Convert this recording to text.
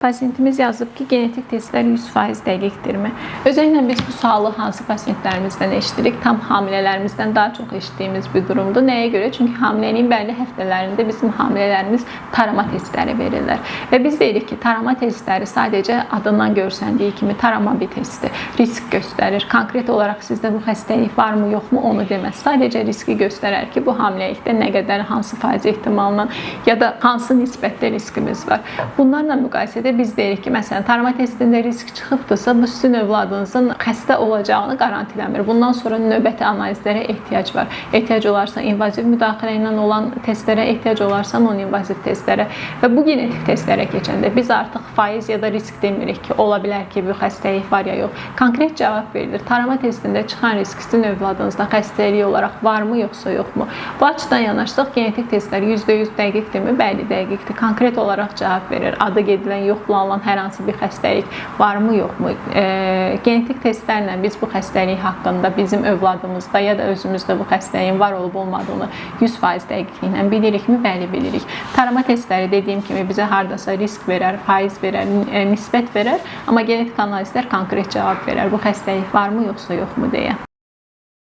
Pasiyentimiz yazıb ki, genetik testlər 100% dəqiqdirmi? Özəllə biz bu sualı hansı pasiyentlərimizdən eşidirik? Tam hamilələrімizdən daha çox eşitdiyimiz bir durumdur. Nəyə görə? Çünki hamiləliyin bəlli həftələrində bizim hamilələrimiz tarama testləri verirlər. Və biz deyirik ki, tarama testləri sadəcə adından görsəndiyi kimi tarama bir testdir. Risk göstərir. Konkret olaraq sizdə bu xəstəlik varmı, yoxmu onu deməz. Sadəcə riski göstərər ki, bu hamiləlikdə nə qədər, hansı faiz ehtimalla ya da hansı nisbətdə riskimiz var. Bunlarla müqayisədə biz deyirik ki, məsələn, tarama testində risk çıxıbdırsa, bu sizin övladınızın xəstə olacağını garantiləmir. Bundan sonra növbəti analizlərə ehtiyac var. Ehtiyac olarsa invaziv müdaxilə ilə olan testlərə, ehtiyac olarsa non-invaziv testlərə və bu genetik testlərə keçəndə biz artıq faiz ya da risk demirik ki, ola bilər ki, bu xəstəlik var ya yox. Konkret cavab verilir. Tarama testində çıxan risk sizin övladınızda xəstəlik olaraq varmı, yoxsa yoxmu? Bu açıdan yanaşsaq, genetik testlər %100 dəqiqdirmi? Bəli, dəqiqdir. Konkret olaraq cavab verir. Adı gedilən, yoxlanılan hər hansı bir xəstəlik varmı, yoxmu? Genetik testlərlə biz bu xəstəlik haqqında bizim övladımızda ya da özümüzdə bu xəstəliyin var olub olmadığını 100% dəqiqliklə bilirikmi? Bəli, bilirik. Tarama testləri dediyim kimi bizə hardasa risk verər, faiz verər, nisbət verər, amma genetik analizlər konkret cavab verər. Bu xəstəlik varmı, yoxsa yoxmu deyə.